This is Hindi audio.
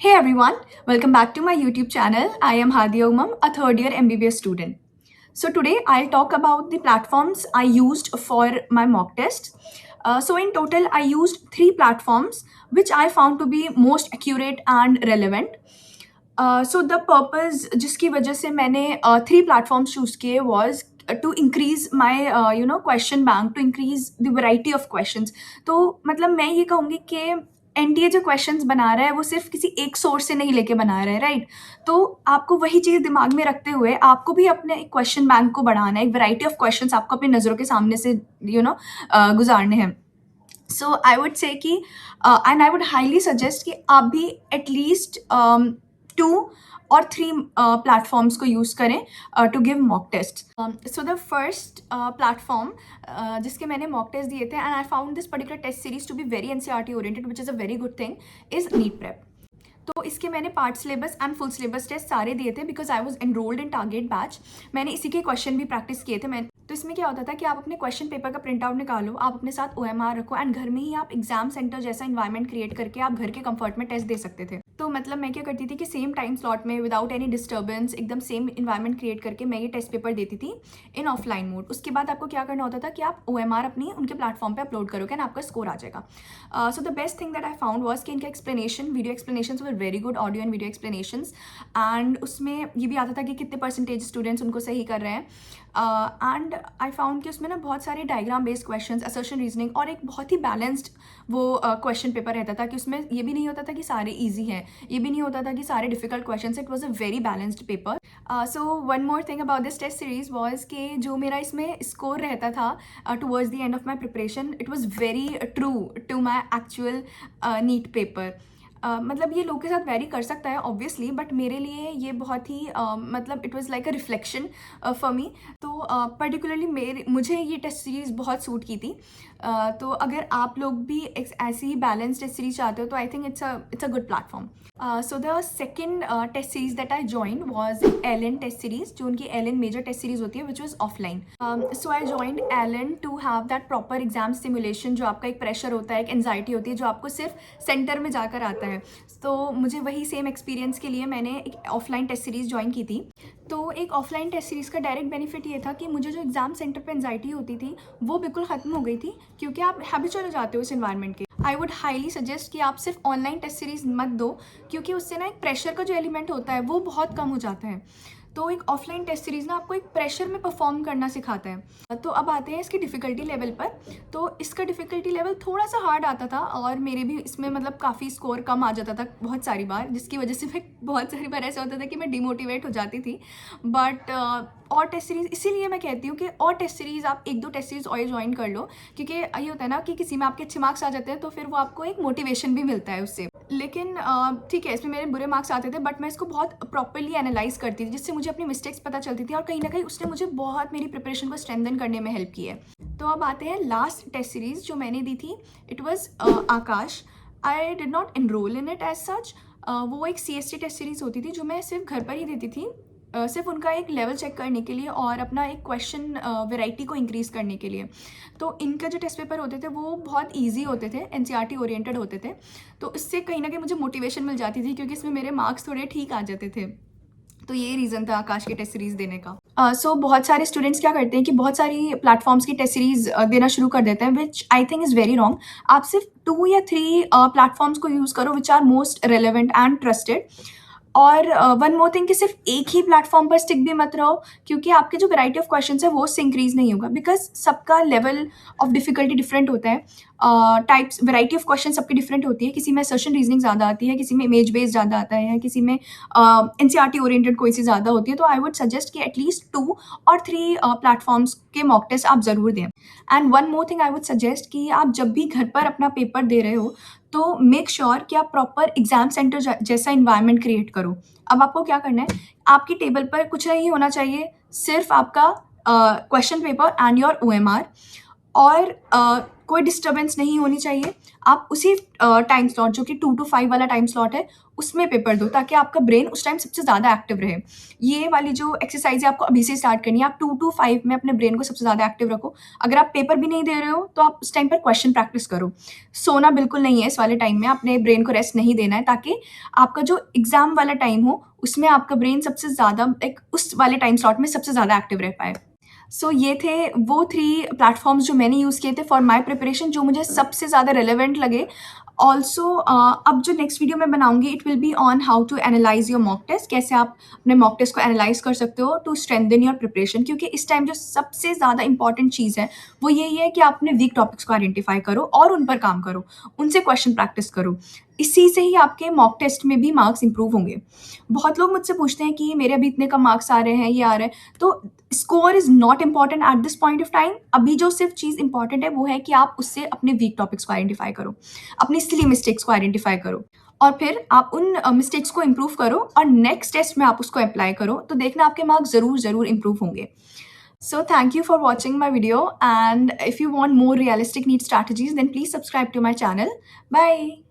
Hey everyone, welcome back to my YouTube channel. I am Hadia Umam, a third year MBBS student. So today I'll talk about the platforms I used for my mock test. So in total, I used three platforms which I found to be most accurate and relevant. So the purpose जिसकी वजह से मैंने three platforms choose किए was to increase my question bank, to increase the variety of questions. तो मतलब मैं ये कहूँगी कि एनडीए जो क्वेश्चंस बना रहा है वो सिर्फ किसी एक सोर्स से नहीं लेके बना रहा है, राइट? तो आपको वही चीज़ दिमाग में रखते हुए आपको भी अपने क्वेश्चन बैंक को बढ़ाना है, एक वैरायटी ऑफ क्वेश्चंस आपको अपनी नज़रों के सामने से गुजारने हैं. सो आई वुड से कि and I would highly suggest कि आप भी एटलीस्ट 2 और 3 प्लेटफॉर्म्स को यूज़ करें to give mock test. So the first platform जिसके मैंने मॉक टेस्ट दिए थे and I found this particular test series to be very NCERT oriented, which is a very good thing, is NEET prep. तो इसके मैंने part syllabus and full syllabus test सारे दिए थे because I was enrolled in target batch. मैंने इसी के क्वेश्चन भी प्रैक्टिस किए थे. मैं तो इसमें क्या होता था कि आप अपने क्वेश्चन पेपर का प्रिंट आउट निकालो, आप अपने साथ OMR रखो एंड घर में ही आप एग्जाम सेंटर जैसा इन्वायरमेंट क्रिएट करके आप घर के कंफर्ट में टेस्ट दे सकते थे. तो मतलब मैं क्या करती थी कि सेम टाइम स्लॉट में विदाउट एनी डिस्टर्बेंस एकदम सेम इन्वायरमेंट क्रिएट करके मैं ये टेस्ट पेपर देती थी इन ऑफलाइन मोड. उसके बाद आपको क्या करना होता था कि आप OMR अपनी उनके प्लेटफॉर्म पे अपलोड करोगे एंड आपका स्कोर आ जाएगा. So the best thing that I found was कि इनका explanation, video explanation were very good, audio and video explanations. And उसमें ये भी आता था कि कितने परसेंटेज स्टूडेंट्स उनको सही कर रहे हैं. एंड आई फाउंड कि उसमें ना बहुत सारे diagram based questions, assertion reasoning और एक बहुत ही बैलेंस्ड वो क्वेश्चन पेपर रहता था कि उसमें ये भी नहीं होता था कि सारे इजी हैं, ये भी नहीं होता था कि सारे difficult questions. It was a very balanced paper. So one more thing about this test series was कि जो मेरा इसमें स्कोर रहता था towards the end of my preparation, it was very true to my actual NEET paper. मतलब ये लोग के साथ वेरी कर सकता है ऑब्वियसली, बट मेरे लिए ये बहुत ही मतलब it was like a reflection for me. तो पर्टिकुलरली मुझे ये टेस्ट सीरीज़ बहुत सूट की थी. तो अगर आप लोग भी ऐसी ही बैलेंस टेस्ट सीरीज चाहते हो तो I think it's a good platform. So the second test series that I joined was Allen test series, जो उनकी एलन मेजर टेस्ट सीरीज होती है which was offline. So I joined Allen to have that proper exam simulation, जो आपका एक प्रेशर होता है, एक एंजाइटी होती है जो आपको सिर्फ सेंटर में जाकर आता है. तो मुझे वही सेम एक्सपीरियंस के लिए मैंने एक ऑफलाइन टेस्ट सीरीज़ ज्वाइन की थी. तो एक ऑफलाइन टेस्ट सीरीज़ का डायरेक्ट बेनिफिट ये था कि मुझे जो एग्जाम सेंटर पे एंजाइटी होती थी वो बिल्कुल ख़त्म हो गई थी, क्योंकि आप हैबिचुअल हो जाते हो इस एनवायरनमेंट के. आई वुड हाईली सजेस्ट कि आप सिर्फ ऑनलाइन टेस्ट सीरीज़ मत दो, क्योंकि उससे ना एक प्रेशर का जो एलिमेंट होता है वो बहुत कम हो जाता है. तो एक ऑफलाइन टेस्ट सीरीज़ ना आपको एक प्रेशर में परफॉर्म करना सिखाता है. तो अब आते हैं इसकी डिफ़िकल्टी लेवल पर. तो इसका डिफ़िकल्टी लेवल थोड़ा सा हार्ड आता था और मेरे भी इसमें मतलब काफ़ी स्कोर कम आ जाता था बहुत सारी बार, जिसकी वजह से मैं बहुत सारी बार ऐसा होता था कि मैं डिमोटिवेट हो जाती थी. बट और टेस्ट सीरीज़, इसीलिए मैं कहती हूँ कि और टेस्ट सीरीज़ आप 1-2 टेस्ट सीरीज़ और ज्वाइन कर लो, क्योंकि ये होता है ना कि किसी में आपके अच्छे मार्क्स आ जाते हैं तो फिर वो आपको एक मोटिवेशन भी मिलता है उससे. लेकिन ठीक है, इसमें मेरे बुरे मार्क्स आते थे, बट मैं इसको बहुत प्रॉपरली एनालाइज करती थी, जिससे मुझे अपनी मिस्टेक्स पता चलती थी और कहीं ना कहीं उसने मुझे बहुत मेरी प्रिपरेशन को स्ट्रेंथन करने में हेल्प की है. तो अब आते हैं लास्ट टेस्ट सीरीज़ जो मैंने दी थी. It was Aakash. I did not enroll in it as such. वो एक CST टेस्ट सीरीज़ होती थी जो मैं सिर्फ घर पर ही देती थी, सिर्फ उनका एक लेवल चेक करने के लिए और अपना एक क्वेश्चन वैरायटी को इंक्रीज़ करने के लिए. तो इनका जो टेस्ट पेपर होते थे वो बहुत इजी होते थे, NCERT ओरिएंटेड होते थे. तो इससे कहीं ना कहीं मुझे मोटिवेशन मिल जाती थी, क्योंकि इसमें मेरे मार्क्स थोड़े ठीक आ जाते थे. तो ये रीज़न था आकाश की टेस्ट सीरीज़ देने का. सो बहुत सारे स्टूडेंट्स क्या करते हैं कि बहुत सारी प्लेटफॉर्म्स की टेस्ट सीरीज़ देना शुरू कर देते हैं, which I think is very wrong. आप सिर्फ 2 या 3 प्लेटफॉर्म्स को यूज़ करो which are most relevant and trusted. और वन मोर थिंग कि सिर्फ एक ही प्लेटफॉर्म पर स्टिक भी मत रहो, क्योंकि आपके जो वैरायटी ऑफ क्वेश्चंस है वो उससे इंक्रीज नहीं होगा, बिकॉज सबका लेवल ऑफ डिफिकल्टी डिफरेंट होता है. टाइप्स, वैरायटी ऑफ क्वेश्चन सबकी डिफरेंट होती है. किसी में असर्शन रीजनिंग ज़्यादा आती है, किसी में इमेज बेस्ड ज़्यादा आता है, किसी में NCERT ओरिएंटेड कोई सी ज़्यादा होती है. तो आई वुड सजेस्ट कि एटलीस्ट 2 और 3 प्लेटफॉर्म्स के मॉक टेस्ट आप ज़रूर दें. And one more thing I would suggest कि आप जब भी घर पर अपना पेपर दे रहे हो तो मेक श्योर कि आप प्रॉपर एग्जाम सेंटर जैसा इन्वायरमेंट क्रिएट करो. अब आपको क्या करना है, आपकी टेबल पर कुछ नहीं होना चाहिए, सिर्फ आपका question paper and your OMR. और कोई डिस्टर्बेंस नहीं होनी चाहिए। आप उसी टाइम स्लॉट जो कि 2 to 5 वाला टाइम स्लॉट है, उसमें पेपर दो ताकि आपका ब्रेन उस टाइम सबसे ज़्यादा एक्टिव रहे। ये वाली जो एक्सरसाइज़ है आपको अभी से स्टार्ट करनी है। आप 2 to 5 में अपने ब्रेन को सबसे ज़्यादा एक्टिव रखो। अगर आप पेपर भी नहीं दे रहे हो, तो आप उस टाइम पर क्वेश्चन प्रैक्टिस करो। सोना बिल्कुल नहीं है इस वाले टाइम में, अपने ब्रेन को रेस्ट नहीं देना है ताकि आपका जो एग्ज़ाम वाला टाइम हो, उसमें आपका ब्रेन सबसे ज़्यादा एक उस वाले टाइम स्लॉट में सबसे ज़्यादा एक्टिव रह पाए। सो ये थे वो 3 प्लेटफ़ॉर्म्स जो मैंने यूज़ किए थे फॉर माय प्रिपरेशन, जो मुझे सबसे ज़्यादा रिलेवेंट लगे। ऑल्सो अब जो नेक्स्ट वीडियो मैं बनाऊँगी, it will be on how to analyse your mock test, कैसे आप अपने मॉक टेस्ट को एनालाइज़ कर सकते हो टू स्ट्रेंथन योर प्रिपरेशन। क्योंकि इस टाइम जो सबसे ज़्यादा इंपॉर्टेंट चीज़ है, वो यही है कि आप अपने वीक टॉपिक्स को आइडेंटिफ़ाई करो और उन पर काम करो, उनसे क्वेश्चन प्रैक्टिस करो। इसी से ही आपके मॉक टेस्ट में भी मार्क्स इंप्रूव होंगे। बहुत लोग मुझसे पूछते हैं कि मेरे अभी इतने कम मार्क्स आ रहे हैं, ये आ रहे हैं, तो score is not important at this point of time. अभी जो सिर्फ चीज़ इंपॉर्टेंट है वो है कि आप उससे अपने वीक टॉपिक्स को आइडेंटिफाई करो, अपनी सिली मिस्टेक्स को आइडेंटिफाई करो और फिर आप उन मिस्टेक्स को इम्प्रूव करो और नेक्स्ट टेस्ट में आप उसको अप्लाई करो, तो देखना आपके मार्क्स ज़रूर इम्प्रूव होंगे। So thank you for watching my video, and if you want more realistic NEET strategies, then please subscribe to my channel. Bye.